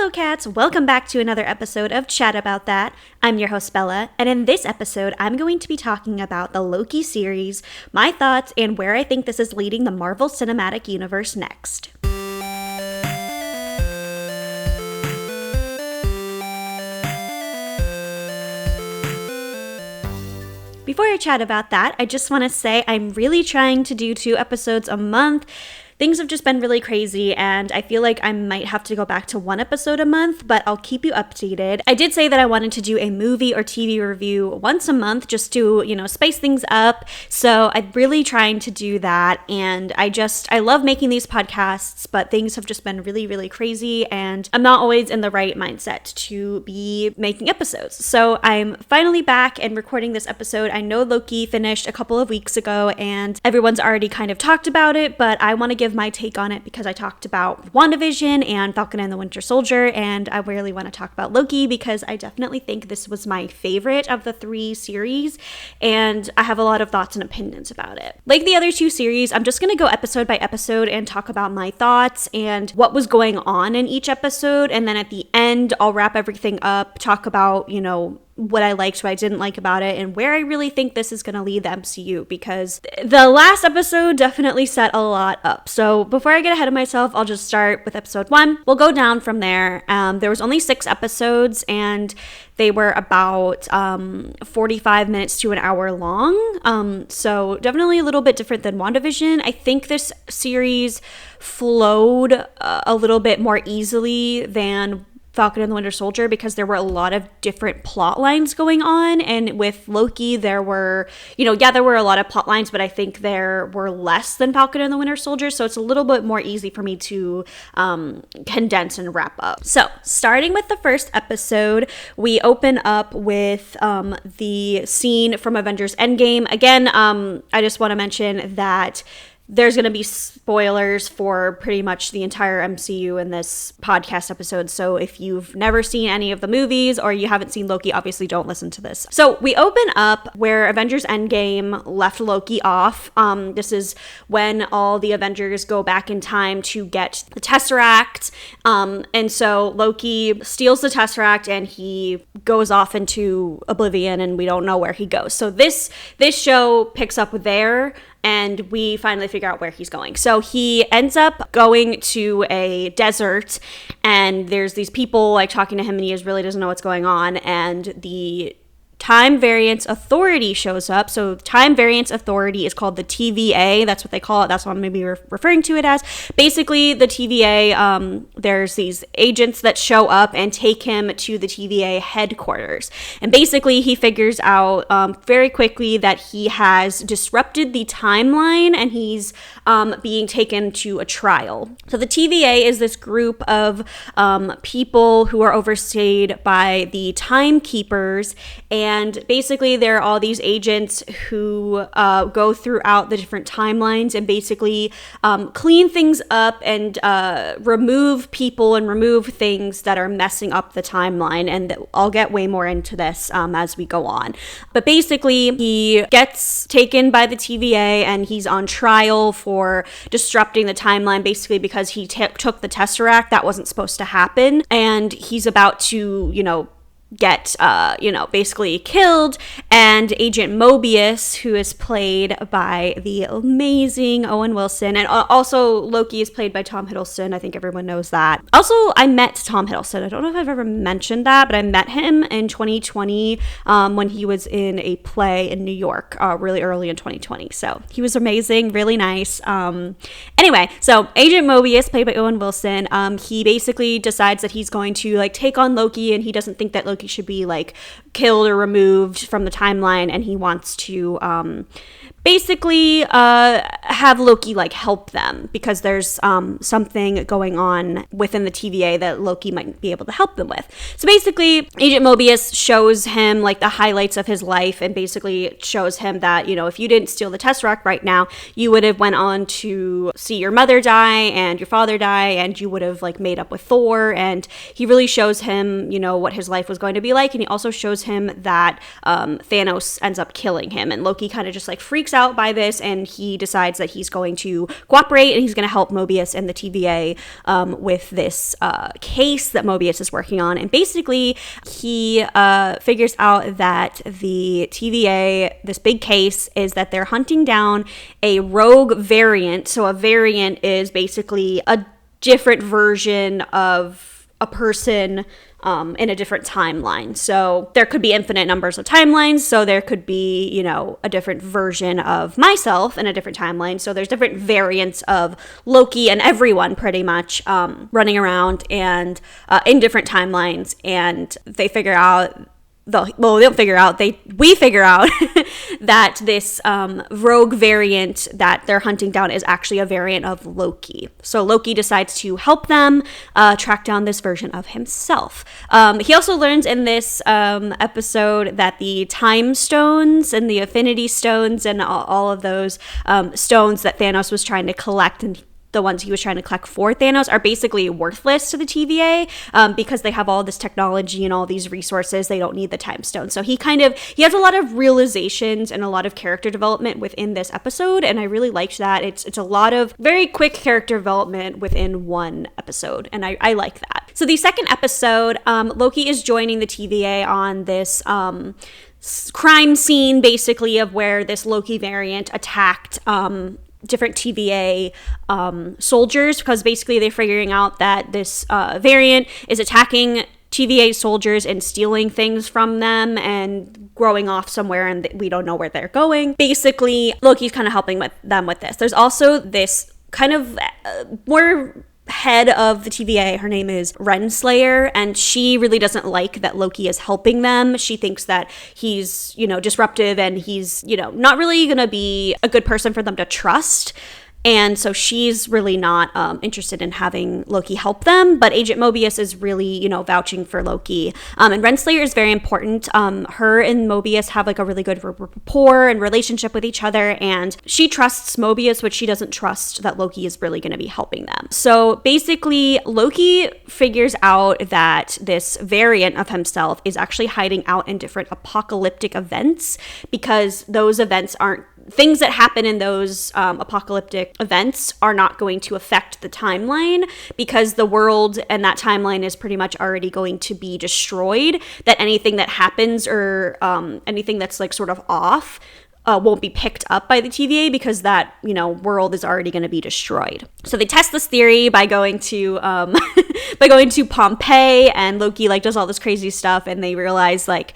Hello cats, welcome back to another episode of Chat About That. I'm your host Bella, and in this episode I'm going to be talking about the Loki series, my thoughts, and where I think this is leading the Marvel Cinematic Universe next. Before I chat about that, I just want to say I'm really trying to do 2 episodes a month. Things have just been really crazy, and I feel like I might have to go back to 1 episode a month, but I'll keep you updated. I did say that I wanted to do a movie or TV review once a month just to, spice things up. So I'm really trying to do that, and I love making these podcasts, but things have just been really, really crazy, and I'm not always in the right mindset to be making episodes. So I'm finally back and recording this episode. I know Loki finished a couple of weeks ago, and everyone's already kind of talked about it, but I want to give my take on it because I talked about WandaVision and Falcon and the Winter Soldier, and I really want to talk about Loki because I definitely think this was my favorite of the 3 series, and I have a lot of thoughts and opinions about it. Like the other 2 series, I'm just going to go episode by episode and talk about my thoughts and what was going on in each episode, and then at the end, I'll wrap everything up, talk about, what I liked, what I didn't like about it, and where I really think this is going to lead the MCU, because the last episode definitely set a lot up. So before I get ahead of myself, I'll just start with episode 1. We'll go down from there. There was only 6 episodes, and they were about 45 minutes to an hour long. So definitely a little bit different than WandaVision. I think this series flowed a little bit more easily than Falcon and the Winter Soldier because there were a lot of different plot lines going on, and with Loki there were, there were a lot of plot lines, but I think there were less than Falcon and the Winter Soldier, so it's a little bit more easy for me to condense and wrap up. So starting with the first episode, we open up with the scene from Avengers Endgame. Again, I just want to mention that there's going to be spoilers for pretty much the entire MCU in this podcast episode. So if you've never seen any of the movies or you haven't seen Loki, obviously don't listen to this. So we open up where Avengers Endgame left Loki off. This is when all the Avengers go back in time to get the Tesseract. And so Loki steals the Tesseract and he goes off into oblivion, and we don't know where he goes. So this show picks up there, and we finally figure out where he's going. So he ends up going to a desert, and there's these people like talking to him, and he really doesn't know what's going on, and the Time Variance Authority shows up. So Time Variance Authority is called the TVA. That's what they call it. That's what I'm maybe referring to it as. Basically, the TVA, there's these agents that show up and take him to the TVA headquarters. And basically, he figures out very quickly that he has disrupted the timeline, and he's being taken to a trial. So the TVA is this group of people who are overseen by the timekeepers, and basically, there are all these agents who go throughout the different timelines and basically clean things up and remove people and remove things that are messing up the timeline. And I'll get way more into this as we go on. But basically, he gets taken by the TVA and he's on trial for disrupting the timeline, basically because he took the Tesseract. That wasn't supposed to happen. And he's about to, get basically killed, and Agent Mobius, who is played by the amazing Owen Wilson, and also Loki is played by Tom Hiddleston. I think everyone knows that. Also, I met Tom Hiddleston. I don't know if I've ever mentioned that, but I met him in 2020 when he was in a play in New York really early in 2020. So he was amazing, really nice. Anyway, so Agent Mobius, played by Owen Wilson, he basically decides that he's going to take on Loki, and he doesn't think that Loki should be killed or removed from the timeline, and he wants to basically have Loki help them because there's something going on within the TVA that Loki might be able to help them with. So basically, Agent Mobius shows him the highlights of his life, and basically shows him that if you didn't steal the Tesseract right now, you would have went on to see your mother die and your father die, and you would have made up with Thor. And he really shows him what his life was going to be like, and he also shows him that Thanos ends up killing him, and Loki kind of just freaks freaks out by this, and he decides that he's going to cooperate, and he's going to help Mobius and the TVA with this case that Mobius is working on. And basically, he figures out that the TVA, this big case, is that they're hunting down a rogue variant. So a variant is basically a different version of a person in a different timeline. So there could be infinite numbers of timelines. So there could be, you know, a different version of myself in a different timeline. So there's different variants of Loki and everyone pretty much running around and in different timelines. And they figure out we figure out that this rogue variant that they're hunting down is actually a variant of Loki. So Loki decides to help them track down this version of himself. He also learns in this episode that the time stones and the affinity stones and all of those stones that Thanos was trying to collect, and the ones he was trying to collect for Thanos, are basically worthless to the TVA because they have all this technology and all these resources. They don't need the time stone. So he has a lot of realizations and a lot of character development within this episode, and I really liked that. It's a lot of very quick character development within one episode, and I like that. So the second episode, Loki is joining the TVA on this crime scene, basically, of where this Loki variant attacked different TVA soldiers, because basically they're figuring out that this variant is attacking TVA soldiers and stealing things from them and growing off somewhere, and we don't know where they're going. Basically, Loki's kind of helping them with this. There's also this kind of more head of the TVA. Her name is Renslayer, and she really doesn't like that Loki is helping them. She thinks that he's, you know, disruptive, and he's, you know, not really gonna be a good person for them to trust. And so she's really not interested in having Loki help them, but Agent Mobius is really, you know, vouching for Loki. And Renslayer is very important. Her and Mobius have like a really good rapport and relationship with each other, and she trusts Mobius, but she doesn't trust that Loki is really going to be helping them. So basically, Loki figures out that this variant of himself is actually hiding out in different apocalyptic events, because those events aren't things that happen in those apocalyptic events are not going to affect the timeline, because the world and that timeline is pretty much already going to be destroyed. That anything that happens or anything that's like sort of off won't be picked up by the TVA, because that, you know, world is already going to be destroyed. So they test this theory by going to Pompeii, and Loki like does all this crazy stuff, and they realize like,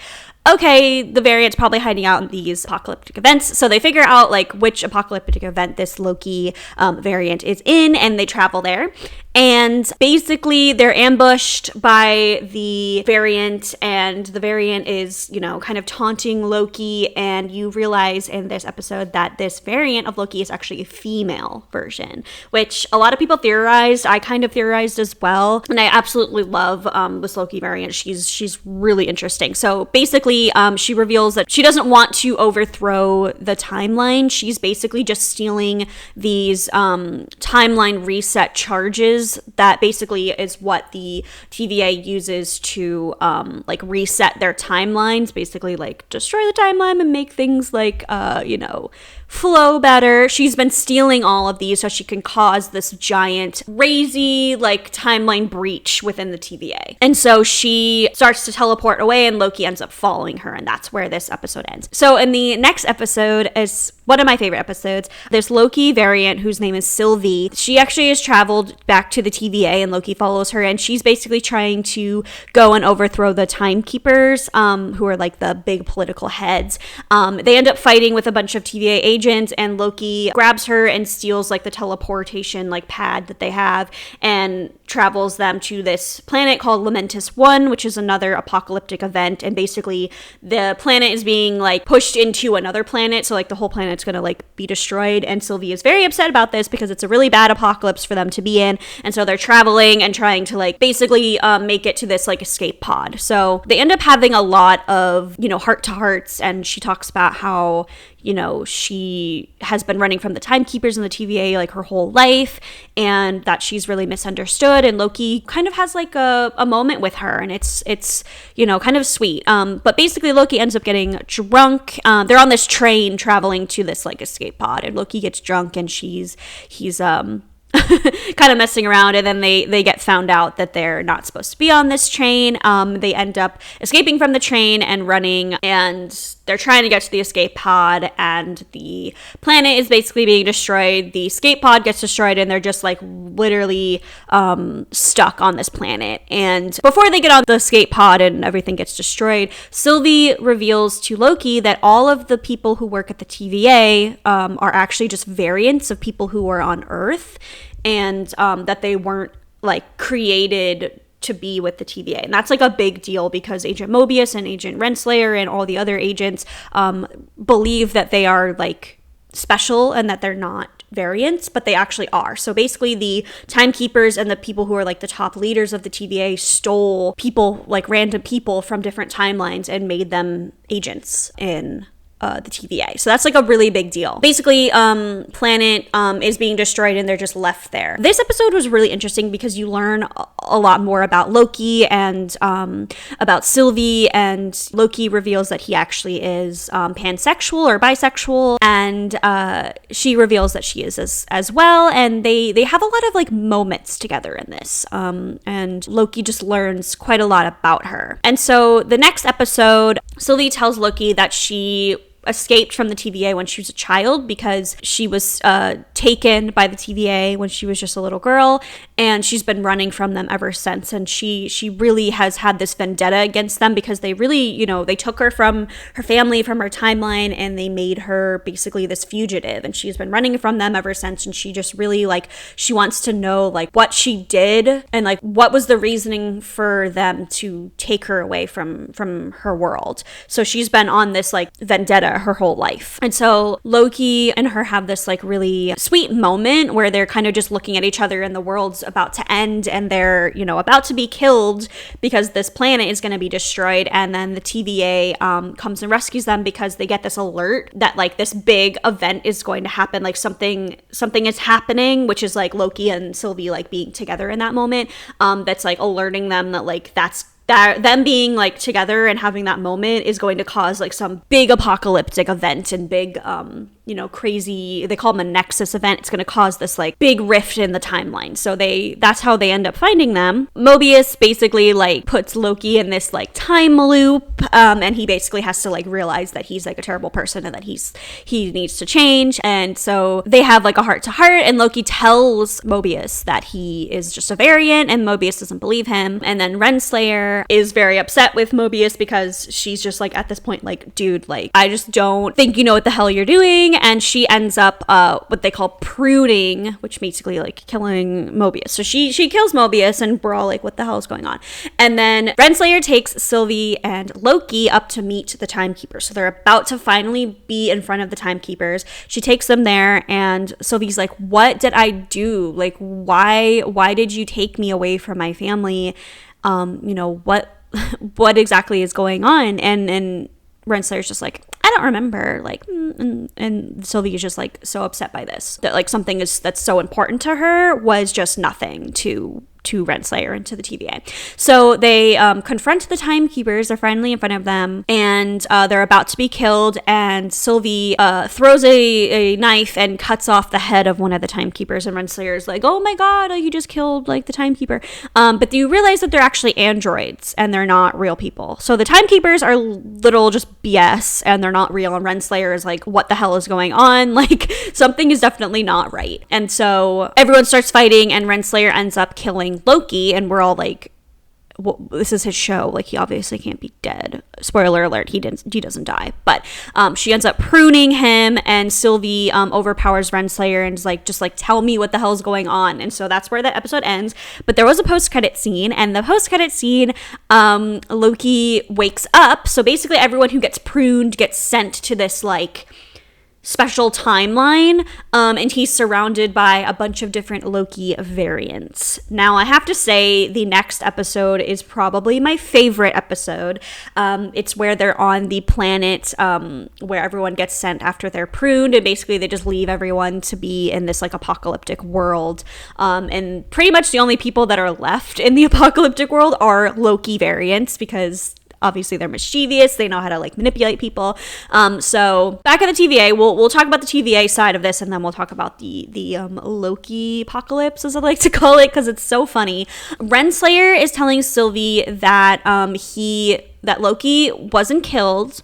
okay, the variant's probably hiding out in these apocalyptic events. So they figure out like which apocalyptic event this Loki variant is in, and they travel there. And basically they're ambushed by the variant, and the variant is, you know, kind of taunting Loki. And you realize in this episode that this variant of Loki is actually a female version, which a lot of people theorized. I kind of theorized as well. And I absolutely love this Loki variant. She's really interesting. So basically she reveals that she doesn't want to overthrow the timeline. She's basically just stealing these timeline reset charges. That basically is what the TVA uses to like reset their timelines, basically like destroy the timeline and make things like you know, flow better. She's been stealing all of these so she can cause this giant crazy like timeline breach within the TVA. And so she starts to teleport away, and Loki ends up following her, and that's where this episode ends. So in the next episode is one of my favorite episodes. There's Loki variant whose name is Sylvie. She actually has traveled back to the TVA, and Loki follows her, and she's basically trying to go and overthrow the timekeepers, who are like the big political heads. They end up fighting with a bunch of TVA agents, and Loki grabs her and steals like the teleportation like pad that they have, and travels them to this planet called Lamentus 1, which is another apocalyptic event. And basically the planet is being like pushed into another planet, so like the whole planet's gonna like be destroyed, and Sylvie is very upset about this because it's a really bad apocalypse for them to be in. And so they're traveling and trying to like basically make it to this like escape pod. So they end up having a lot of, you know, heart to hearts, and she talks about how, she has been running from the timekeepers in the TVA like her whole life, and that she's really misunderstood. And Loki kind of has like a moment with her, and it's kind of sweet. But basically Loki ends up getting drunk. They're on this train traveling to this like escape pod, and Loki gets drunk, and he's kind of messing around, and then they get found out that they're not supposed to be on this train. They end up escaping from the train and running, and they're trying to get to the escape pod, and the planet is basically being destroyed. The escape pod gets destroyed, and they're just like literally stuck on this planet. And before they get on the escape pod and everything gets destroyed, Sylvie reveals to Loki that all of the people who work at the TVA are actually just variants of people who were on Earth, and that they weren't like created to be with the TVA. And that's like a big deal because Agent Mobius and Agent Renslayer and all the other agents believe that they are like special and that they're not variants, but they actually are. So basically the timekeepers and the people who are like the top leaders of the TVA stole people, like random people from different timelines, and made them agents in the TVA. So that's like a really big deal. Basically, planet is being destroyed and they're just left there. This episode was really interesting because you learn a lot more about Loki and about Sylvie, and Loki reveals that he actually is pansexual or bisexual, and she reveals that she is as well, and they have a lot of like moments together in this, and Loki just learns quite a lot about her. And so the next episode, Sylvie tells Loki that she escaped from the TVA when she was a child because she was taken by the TVA when she was just a little girl, and she's been running from them ever since. And she really has had this vendetta against them because they really, they took her from her family, from her timeline, and they made her basically this fugitive, and she's been running from them ever since. And she just really she wants to know what she did and what was the reasoning for them to take her away from her world. So she's been on this vendetta her whole life. And so Loki and her have this really sweet moment where they're kind of just looking at each other, and the world's about to end, and they're about to be killed because this planet is going to be destroyed. And then the TVA comes and rescues them because they get this alert that this big event is going to happen, something is happening, which is Loki and Sylvie being together in that moment, that's alerting them that that them being together and having that moment is going to cause some big apocalyptic event and big crazy, they call them a nexus event. It's going to cause this big rift in the timeline. So that's how they end up finding them. Mobius basically puts Loki in this time loop, and he basically has to realize that he's a terrible person and that he needs to change. And so they have a heart to heart, and Loki tells Mobius that he is just a variant, and Mobius doesn't believe him. And then Renslayer is very upset with Mobius because she's just at this point dude, I just don't think you know what the hell you're doing. And she ends up what they call pruning, which basically killing Mobius. So she kills Mobius, and we're all what the hell is going on? And then Renslayer takes Sylvie and Loki up to meet the timekeepers. So they're about to finally be in front of the timekeepers. She takes them there, and Sylvie's what did I do? Why did you take me away from my family? What exactly is going on? And Renslayer's just I don't remember, and Sylvie is just so upset by this, that something that's so important to her was just nothing to Renslayer and to the TVA. So they confront the timekeepers. They're finally in front of them, and they're about to be killed, and Sylvie throws a knife and cuts off the head of one of the timekeepers, and Renslayer's oh my god, you just killed the timekeeper. But you realize that they're actually androids and they're not real people. So the timekeepers are little just BS, and they're not real, and Renslayer is what the hell is going on? Something is definitely not right. And so everyone starts fighting, and Renslayer ends up killing Loki, and we're all well, this is his show, he obviously can't be dead. Spoiler alert, he doesn't die. But she ends up pruning him, and Sylvie overpowers Renslayer and is just tell me what the hell's going on. And so that's where the episode ends. But there was a post-credit scene, and the post-credit scene, Loki wakes up. So basically everyone who gets pruned gets sent to this special timeline, and he's surrounded by a bunch of different Loki variants. Now, I have to say, the next episode is probably my favorite episode. It's where they're on the planet where everyone gets sent after they're pruned, and basically they just leave everyone to be in this like apocalyptic world. And pretty much the only people that are left in the apocalyptic world are Loki variants, because obviously they're mischievous, they know how to like manipulate people. So back at the TVA, we'll talk about the TVA side of this, and then we'll talk about the Loki apocalypse, as I like to call it, because it's so funny. Renslayer is telling Sylvie that that Loki wasn't killed,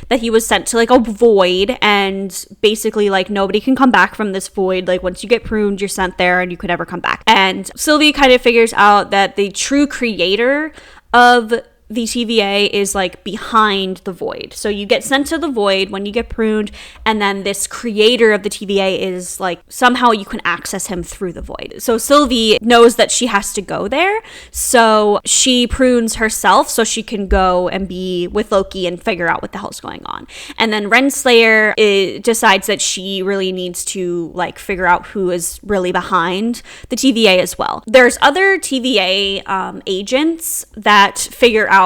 that he was sent to like a void, and basically like nobody can come back from this void. Like once you get pruned, you're sent there and you could never come back. And Sylvie kind of figures out that the true creator of the TVA is like behind the void. So you get sent to the void when you get pruned, and then this creator of the TVA is like, somehow you can access him through the void. So Sylvie knows that she has to go there, so she prunes herself so she can go and be with Loki and figure out what the hell's going on. And then Renslayer decides that she really needs to like figure out who is really behind the TVA as well. There's other TVA agents that figure out,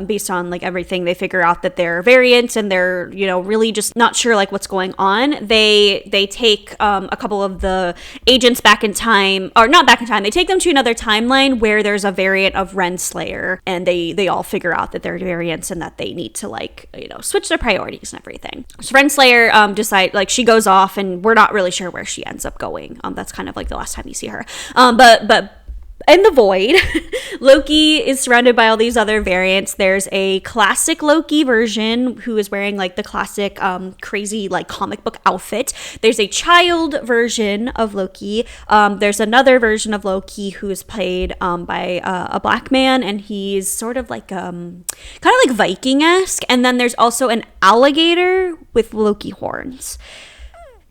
based on like everything, they figure out that they're variants, and they're, you know, really just not sure like what's going on. They take a couple of the agents back in time, or not back in time, they take them to another timeline where there's a variant of Renslayer, and they all figure out that they're variants and that they need to like, you know, switch their priorities and everything. So Renslayer decide, like, she goes off, and we're not really sure where she ends up going. That's kind of like the last time you see her. But in the void, Loki is surrounded by all these other variants. There's a classic Loki version who is wearing like the classic crazy like comic book outfit. There's a child version of Loki. There's another version of Loki who is played by a black man, and he's sort of like kind of like Viking-esque. And then there's also an alligator with Loki horns.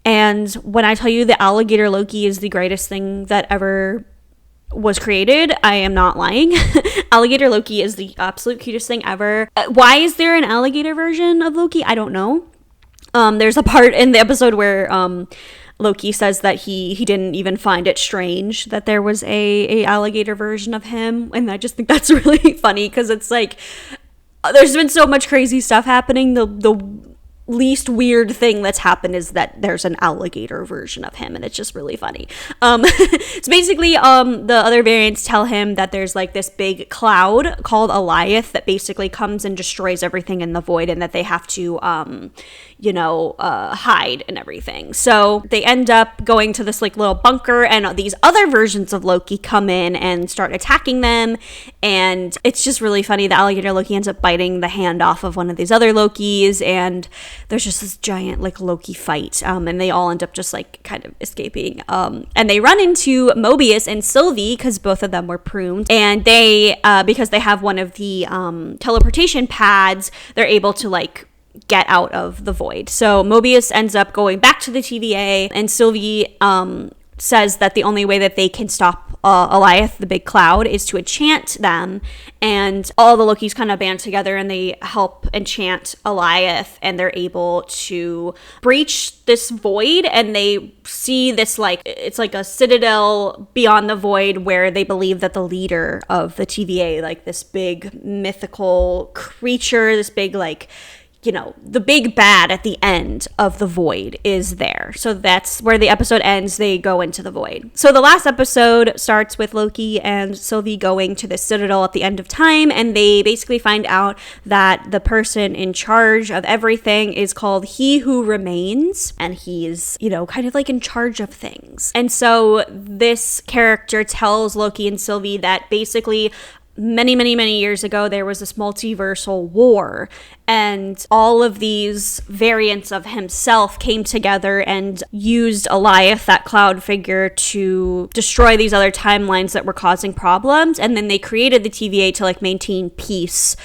And when I tell you the alligator Loki is the greatest thing that ever was created, I am not lying. Alligator Loki is the absolute cutest thing ever. Why is there an alligator version of Loki? I don't know. There's a part in the episode where Loki says that he didn't even find it strange that there was a alligator version of him, and I just think that's really funny, because it's like there's been so much crazy stuff happening. The least weird thing that's happened is that there's an alligator version of him, and it's just really funny. So basically the other variants tell him that there's like this big cloud called Eliath that basically comes and destroys everything in the void, and that they have to hide and everything. So they end up going to this like little bunker, and these other versions of Loki come in and start attacking them, and it's just really funny. The alligator Loki ends up biting the hand off of one of these other Lokis, and there's just this giant like Loki fight, and they all end up just like kind of escaping, and they run into Mobius and Sylvie, because both of them were pruned, and they because they have one of the teleportation pads, they're able to like get out of the void. So Mobius ends up going back to the TVA, and Sylvie says that the only way that they can stop Eliath, the big cloud, is to enchant them, and all the Lokis kind of band together and they help enchant Eliath, and they're able to breach this void, and they see this like, it's like a citadel beyond the void where they believe that the leader of the TVA, like this big mythical creature, this big like, you know, the big bad at the end of the void is there. So that's where the episode ends. They go into the void. So the last episode starts with Loki and Sylvie going to the citadel at the end of time, and they basically find out that the person in charge of everything is called He Who Remains, and he's, you know, kind of like in charge of things. And so this character tells Loki and Sylvie that basically many years ago there was this multiversal war, and all of these variants of himself came together and used Eliath, that cloud figure, to destroy these other timelines that were causing problems, and then they created the TVA to like maintain peace.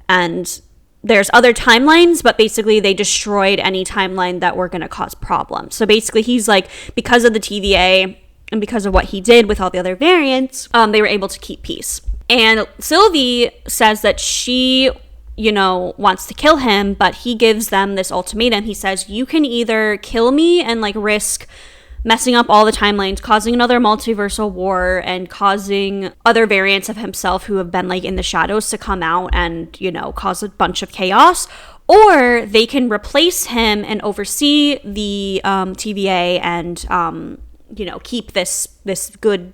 And there's other timelines, but basically they destroyed any timeline that were going to cause problems. So basically he's like, because of the TVA and because of what he did with all the other variants, they were able to keep peace. And Sylvie says that she, wants to kill him, but he gives them this ultimatum. He says, you can either kill me and like risk messing up all the timelines, causing another multiversal war, and causing other variants of himself who have been like in the shadows to come out and, cause a bunch of chaos. Or they can replace him and oversee the TVA and, keep this good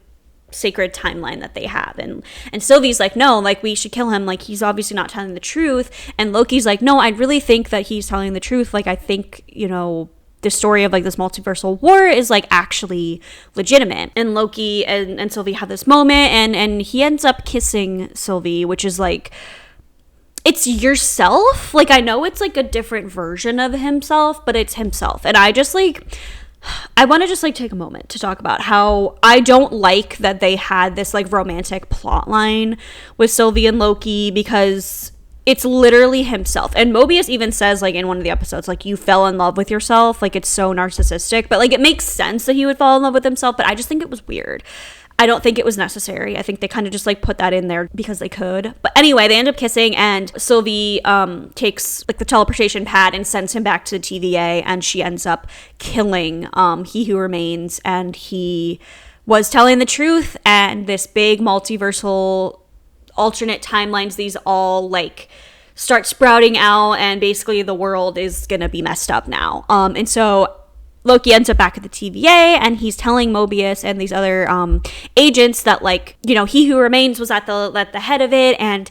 sacred timeline that they have. And Sylvie's like, no, like we should kill him. Like he's obviously not telling the truth. And Loki's like, no, I really think that he's telling the truth. Like I think, the story of like this multiversal war is like actually legitimate. And Loki and Sylvie have this moment, and he ends up kissing Sylvie, which is like, it's yourself. Like I know it's like a different version of himself, but it's himself. And I want to just like take a moment to talk about how I don't like that they had this like romantic plot line with Sylvie and Loki, because it's literally himself. And Mobius even says like in one of the episodes, like you fell in love with yourself. Like it's so narcissistic, but like it makes sense that he would fall in love with himself. But I just think it was weird. I don't think it was necessary. I think they kind of just like put that in there because they could. But anyway, they end up kissing, and Sylvie takes like the teleportation pad and sends him back to the TVA, and she ends up killing He Who Remains. And he was telling the truth, and this big multiversal alternate timelines, these all like start sprouting out, and basically the world is gonna be messed up now. And so Loki ends up back at the TVA, and he's telling Mobius and these other agents that like, He Who Remains was at the head of it, and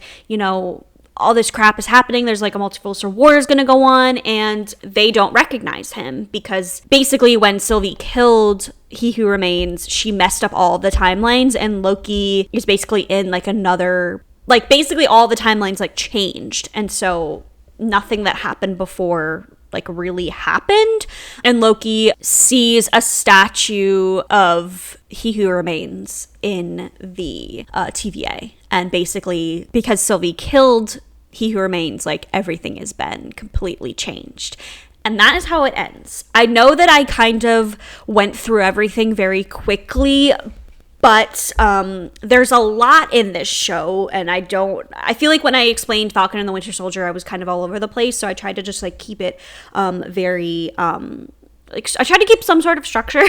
all this crap is happening. There's like a multiversal war is going to go on, and they don't recognize him because basically when Sylvie killed He Who Remains, she messed up all the timelines, and Loki is basically in like another, like basically all the timelines like changed. And so nothing that happened before like really happened. And Loki sees a statue of He Who Remains in the TVA. And basically, because Sylvie killed He Who Remains, like everything has been completely changed. And that is how it ends. I know that I kind of went through everything very quickly, but there's a lot in this show, and I feel like when I explained Falcon and the Winter Soldier, I was kind of all over the place, so I tried to just like keep it very I tried to keep some sort of structure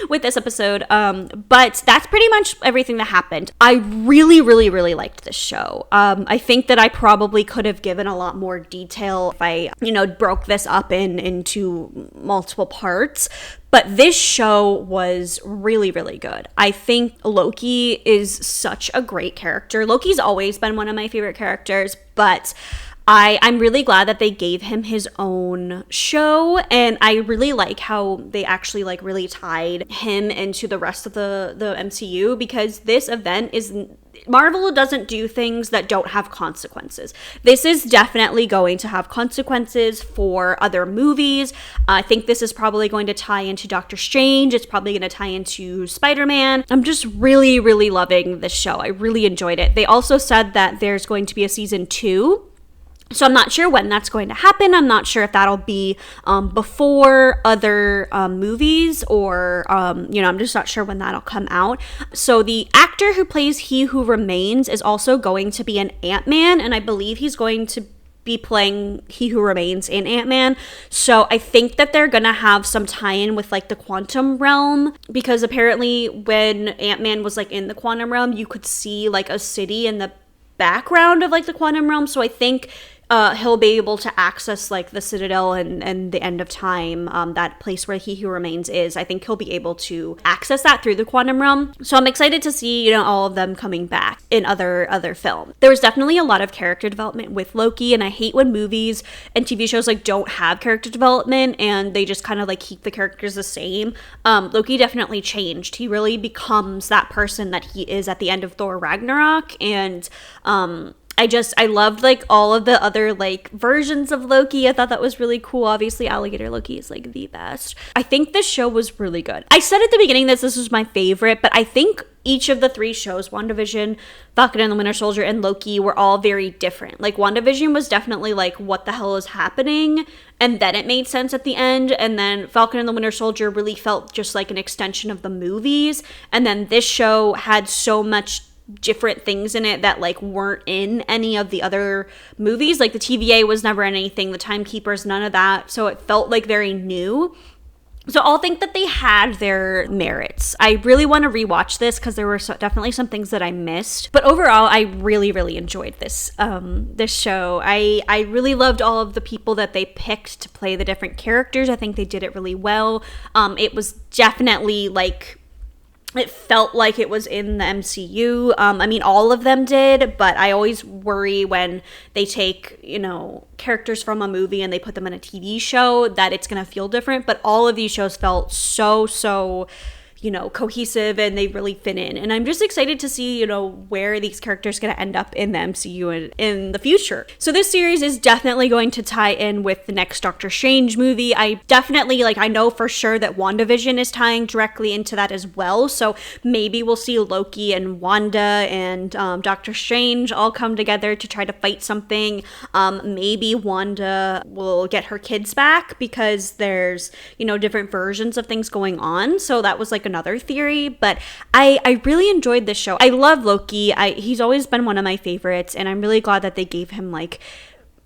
with this episode, but that's pretty much everything that happened. I really, really, really liked this show. I think that I probably could have given a lot more detail if I, broke this up into multiple parts. But this show was really, really good. I think Loki is such a great character. Loki's always been one of my favorite characters, but I'm really glad that they gave him his own show, and I really like how they actually like really tied him into the rest of the MCU, because this event is, Marvel doesn't do things that don't have consequences. This is definitely going to have consequences for other movies. I think this is probably going to tie into Doctor Strange. It's probably going to tie into Spider-Man. I'm just really, really loving this show. I really enjoyed it. They also said that there's going to be a season 2. So I'm not sure when that's going to happen. I'm not sure if that'll be before other movies, or, I'm just not sure when that'll come out. So the actor who plays He Who Remains is also going to be an Ant-Man, and I believe he's going to be playing He Who Remains in Ant-Man. So I think that they're gonna have some tie-in with like the quantum realm, because apparently when Ant-Man was like in the quantum realm, you could see like a city in the background of like the quantum realm. So I think he'll be able to access like the Citadel and the End of Time, that place where He Who Remains is. I think he'll be able to access that through the quantum realm. So I'm excited to see, all of them coming back in other films. There was definitely a lot of character development with Loki, and I hate when movies and TV shows like don't have character development and they just kind of like keep the characters the same. Loki definitely changed. He really becomes that person that he is at the end of Thor Ragnarok, and I loved like all of the other like versions of Loki. I thought that was really cool. Obviously, Alligator Loki is like the best. I think this show was really good. I said at the beginning that this was my favorite, but I think each of the 3 shows, WandaVision, Falcon and the Winter Soldier, and Loki, were all very different. Like WandaVision was definitely like, what the hell is happening? And then it made sense at the end. And then Falcon and the Winter Soldier really felt just like an extension of the movies. And then this show had so much different things in it that like weren't in any of the other movies. Like the TVA was never in anything, the Timekeepers, none of that. So it felt like very new. So I'll think that they had their merits. I really want to rewatch this because there were definitely some things that I missed. But overall, I really, really enjoyed this show. I really loved all of the people that they picked to play the different characters. I think they did it really well. It was definitely like... It felt like it was in the MCU. I mean, all of them did, but I always worry when they take, characters from a movie and they put them in a TV show that it's going to feel different. But all of these shows felt so cohesive, and they really fit in. And I'm just excited to see, where these characters are going to end up in the MCU in the future. So this series is definitely going to tie in with the next Doctor Strange movie. I definitely, I know for sure that WandaVision is tying directly into that as well. So maybe we'll see Loki and Wanda and Doctor Strange all come together to try to fight something. Maybe Wanda will get her kids back because there's, different versions of things going on. So that was another theory, but I really enjoyed this show. I love Loki. He's always been one of my favorites, and I'm really glad that they gave him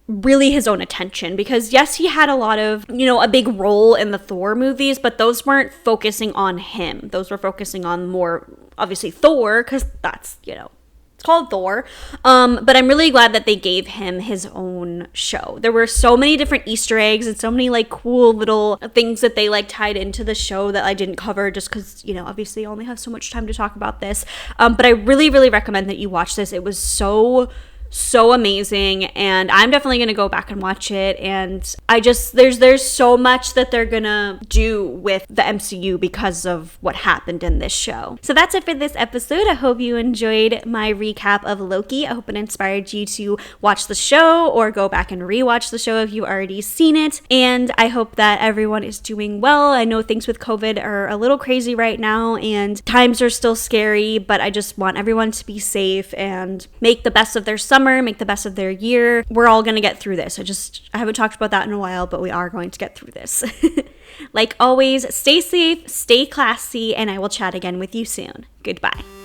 really his own attention, because yes, he had a lot of, a big role in the Thor movies, but those weren't focusing on him. Those were focusing on more, obviously, Thor, because that's, it's called Thor. But I'm really glad that they gave him his own show. There were so many different Easter eggs and so many cool little things that they tied into the show that I didn't cover just because, obviously I only have so much time to talk about this. But I really, really recommend that you watch this. It was so amazing, and I'm definitely gonna go back and watch it. And I just there's so much that they're gonna do with the MCU because of what happened in this show. So that's it for this episode. I hope you enjoyed my recap of Loki. I hope it inspired you to watch the show or go back and rewatch the show if you've already seen it. And I hope that everyone is doing well. I know things with COVID are a little crazy right now and times are still scary, but I just want everyone to be safe and make the best of their summer, make the best of their year. We're all going to get through this. I haven't talked about that in a while, but we are going to get through this. Like always, stay safe, stay classy, and I will chat again with you soon. Goodbye.